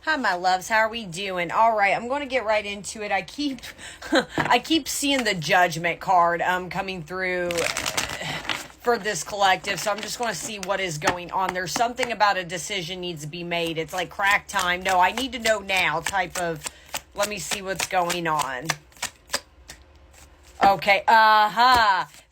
Hi, my loves. How are we doing? All right, I'm going to get right into it. I keep, I keep seeing the Judgment card coming through for this collective, so I'm just going to see what is going on. There's something about a decision needs to be made. It's like crack time. No, I need to know now type of. Let me see what's going on. Okay,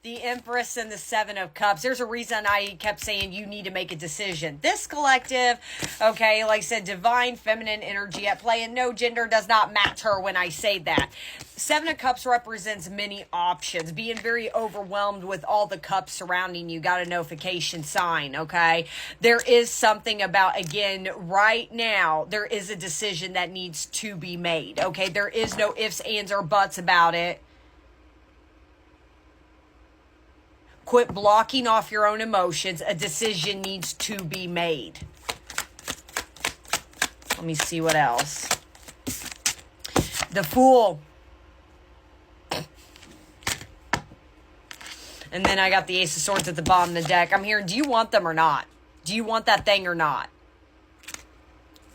the Empress and the Seven of Cups. There's a reason I kept saying you need to make a decision. This collective, okay, like I said, divine feminine energy at play, and no, gender does not matter when I say that. Seven of Cups represents many options, being very overwhelmed with all the cups surrounding you. Got a notification sign, okay? There is something about, again, right now, there is a decision that needs to be made, okay? There is no ifs, ands, or buts about it. Quit blocking off your own emotions. A decision needs to be made. Let me see what else. The Fool. And then I got the Ace of Swords at the bottom of the deck. I'm hearing, do you want them or not? Do you want that thing or not?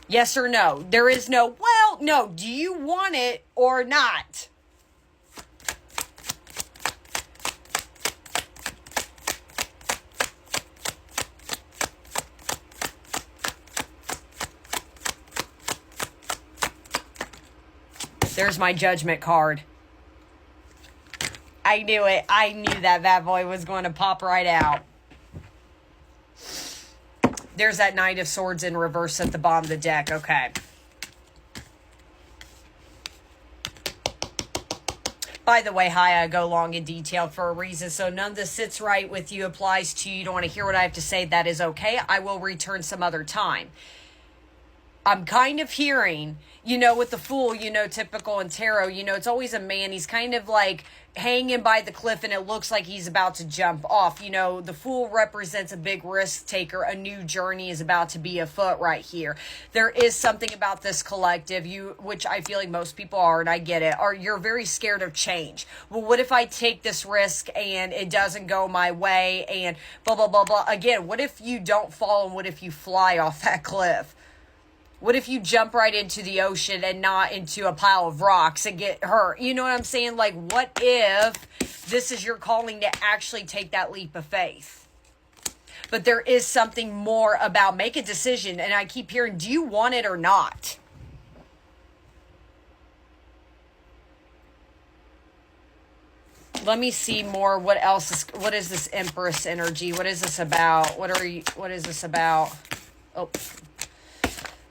Yes or no? There is no, well, no. Do you want it or not? There's my Judgment card. I knew it. I knew that bad boy was going to pop right out. There's that Knight of Swords in reverse at the bottom of the deck. Okay. By the way, hi, I go long and detailed for a reason, so none of this sits right with you, applies to you. You don't want to hear what I have to say. That is okay. I will return some other time. I'm kind of hearing, you know, with the Fool, you know, typical in tarot, you know, it's always a man. He's kind of like hanging by the cliff and it looks like he's about to jump off. You know, the Fool represents a big risk taker. A new journey is about to be afoot right here. There is something about this collective, which I feel like most people are, and I get it, you're very scared of change. Well, what if I take this risk and it doesn't go my way and blah, blah, blah, blah. Again, what if you don't fall and what if you fly off that cliff? What if you jump right into the ocean and not into a pile of rocks and get hurt? You know what I'm saying? Like, what if this is your calling to actually take that leap of faith? But there is something more about make a decision. And I keep hearing, do you want it or not? Let me see more. What else what is this Empress energy? What is this about? What is this about? Oh.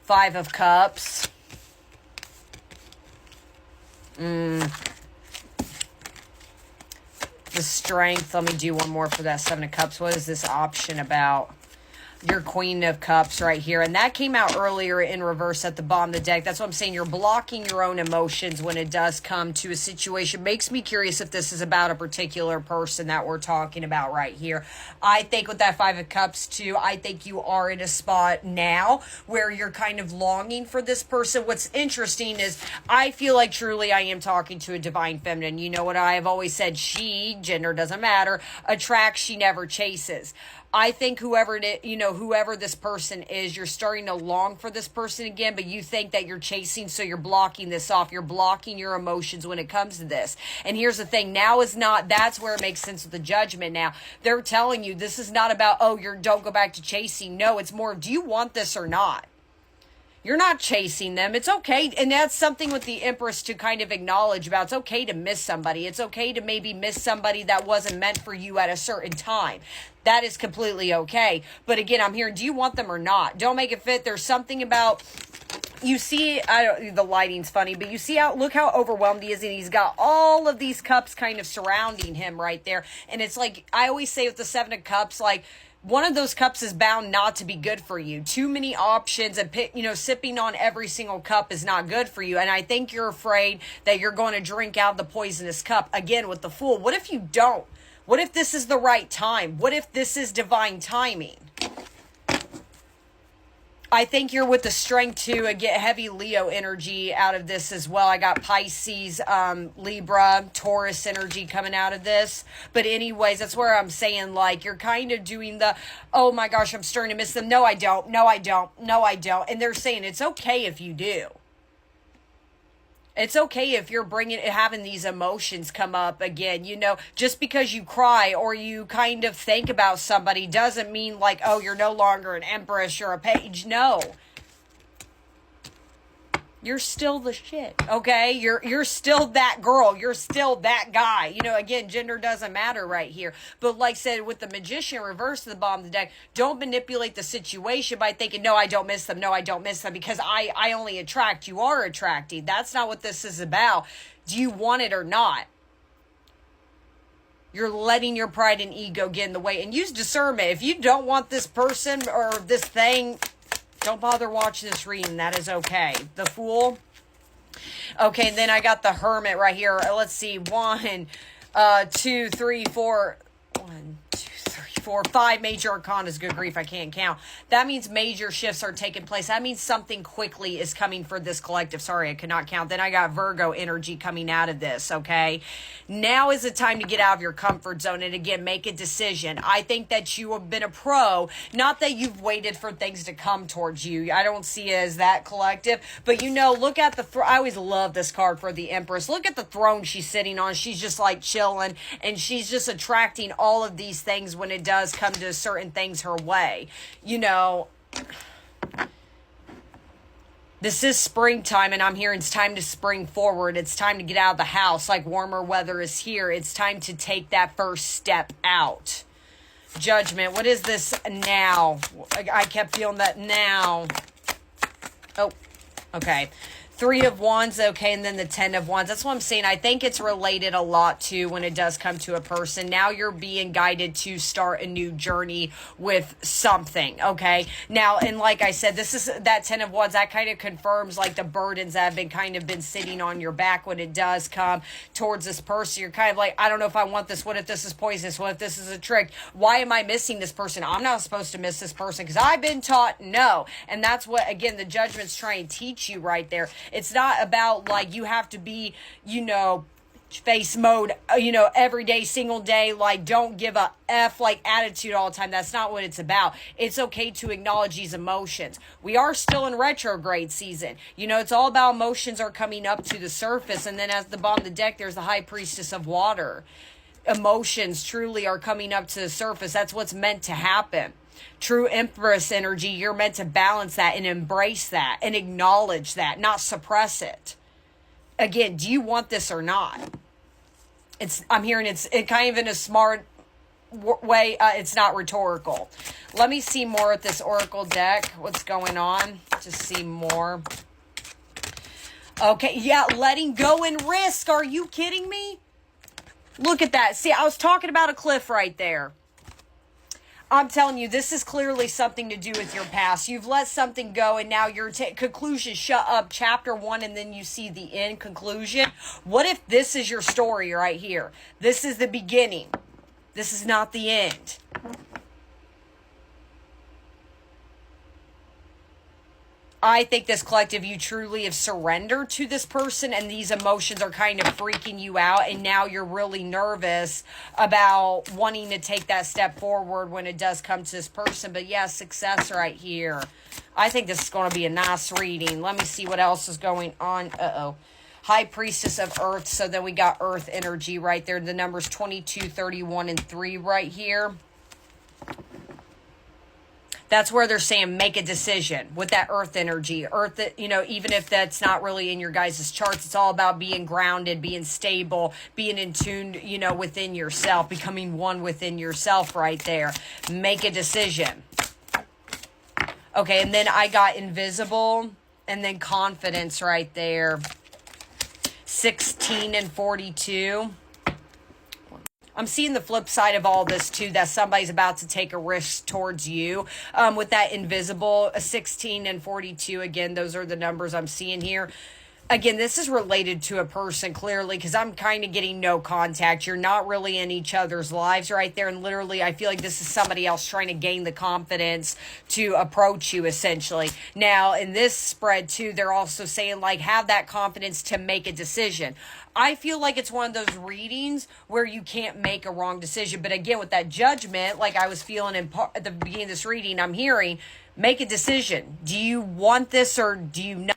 Five of Cups. The Strength. Let me do one more for that Seven of Cups. What is this option about? Your Queen of Cups right here. And that came out earlier in reverse at the bottom of the deck. That's what I'm saying. You're blocking your own emotions when it does come to a situation. Makes me curious if this is about a particular person that we're talking about right here. I think with that Five of Cups too, I think you are in a spot now where you're kind of longing for this person. What's interesting is I feel like truly I am talking to a divine feminine. You know what I have always said, she, gender doesn't matter, attracts, she never chases. I think whoever this person is, you're starting to long for this person again, but you think that you're chasing, so you're blocking this off. You're blocking your emotions when it comes to this. And here's the thing, that's where it makes sense with the Judgment now. They're telling you this is not about, don't go back to chasing. No, it's more, do you want this or not? You're not chasing them. It's okay. And that's something with the Empress to kind of acknowledge about. It's okay to miss somebody. It's okay to maybe miss somebody that wasn't meant for you at a certain time. That is completely okay. But again, I'm hearing, do you want them or not? Don't make it fit. There's something about, you see, the lighting's funny, but you see look how overwhelmed he is, and he's got all of these cups kind of surrounding him right there. And it's like, I always say with the Seven of Cups, like, one of those cups is bound not to be good for you. Too many options and, sipping on every single cup is not good for you. And I think you're afraid that you're going to drink out the poisonous cup. Again, with the Fool, what if you don't? What if this is the right time? What if this is divine timing? I think you're with the strength too. I get heavy Leo energy out of this as well. I got Pisces, Libra, Taurus energy coming out of this. But anyways, that's where I'm saying, like, you're kind of doing the, oh my gosh, I'm starting to miss them. No, I don't. No, I don't. No, I don't. And they're saying it's okay if you do. It's okay if you're having these emotions come up again. You know, just because you cry or you kind of think about somebody doesn't mean like, oh, you're no longer an empress, you're a page. No. You're still the shit, okay? You're still that girl. You're still that guy. You know, again, gender doesn't matter right here. But like I said, with the Magician reverse of the bottom of the deck, don't manipulate the situation by thinking, no, I don't miss them. No, I don't miss them because I only attract. You are attracting. That's not what this is about. Do you want it or not? You're letting your pride and ego get in the way. And use discernment. If you don't want this person or this thing, don't bother watching this reading. That is okay. The Fool. Okay, and then I got the Hermit right here. Let's see. 1, 2, 3, 4. 1, 2, 3, 4, 5 major arcanas. Good grief, I can't count. That means major shifts are taking place. That means something quickly is coming for this collective. Sorry, I could not count. Then I got Virgo energy coming out of this, okay? Now is the time to get out of your comfort zone and, again, make a decision. I think that you have been a pro. Not that you've waited for things to come towards you. I don't see it as that collective. But, you know, look at the I always love this card for the Empress. Look at the throne she's sitting on. She's just, like, chilling. And she's just attracting all of these things when it does come to certain things her way. You know, this is springtime, and I'm hearing it's time to spring forward. It's time to get out of the house. Like, warmer weather is here. It's time to take that first step out. Judgment. What is this now? I kept feeling that now. Oh, okay. 3 of Wands, okay, and then the 10 of Wands. That's what I'm saying. I think it's related a lot to when it does come to a person. Now you're being guided to start a new journey with something, okay? Now, and like I said, this is that 10 of Wands. That kind of confirms like the burdens that have been sitting on your back when it does come towards this person. You're kind of like, I don't know if I want this. What if this is poisonous? What if this is a trick? Why am I missing this person? I'm not supposed to miss this person because I've been taught no. And that's what, again, the Judgment's trying to teach you right there. It's not about like you have to be, you know, face mode, you know, every day, single day, like don't give a F like attitude all the time. That's not what it's about. It's okay to acknowledge these emotions. We are still in retrograde season. You know, it's all about emotions are coming up to the surface. And then as the bottom of the deck, there's the High Priestess of Water. Emotions truly are coming up to the surface. That's what's meant to happen. True Empress energy, you're meant to balance that and embrace that and acknowledge that, not suppress it. Again, do you want this or not? I'm hearing it's kind of in a smart way. It's not rhetorical. Let me see more at this Oracle deck. What's going on? Just see more. Okay, yeah, letting go and risk. Are you kidding me? Look at that. See, I was talking about a cliff right there. I'm telling you, this is clearly something to do with your past. You've let something go, and now your conclusion shut up chapter 1, and then you see the end conclusion. What if this is your story right here? This is the beginning. This is not the end. I think this collective, you truly have surrendered to this person and these emotions are kind of freaking you out. And now you're really nervous about wanting to take that step forward when it does come to this person. But yeah, success right here. I think this is going to be a nice reading. Let me see what else is going on. Uh-oh. High Priestess of Earth. So then we got Earth energy right there. The numbers 22, 31, and 3 right here. That's where they're saying make a decision with that earth energy. Earth, you know, even if that's not really in your guys' charts, it's all about being grounded, being stable, being in tune, you know, within yourself, becoming one within yourself right there. Make a decision. Okay, and then I got invisible and then confidence right there. 16 and 42. I'm seeing the flip side of all this too, that somebody's about to take a risk towards you. With that invisible, 16 and 42, again, those are the numbers I'm seeing here. Again, this is related to a person clearly, because I'm kind of getting no contact. You're not really in each other's lives right there. And literally, I feel like this is somebody else trying to gain the confidence to approach you, essentially. Now, in this spread, too, they're also saying, like, have that confidence to make a decision. I feel like it's one of those readings where you can't make a wrong decision. But again, with that judgment, like I was feeling at the beginning of this reading, I'm hearing, make a decision. Do you want this or do you not?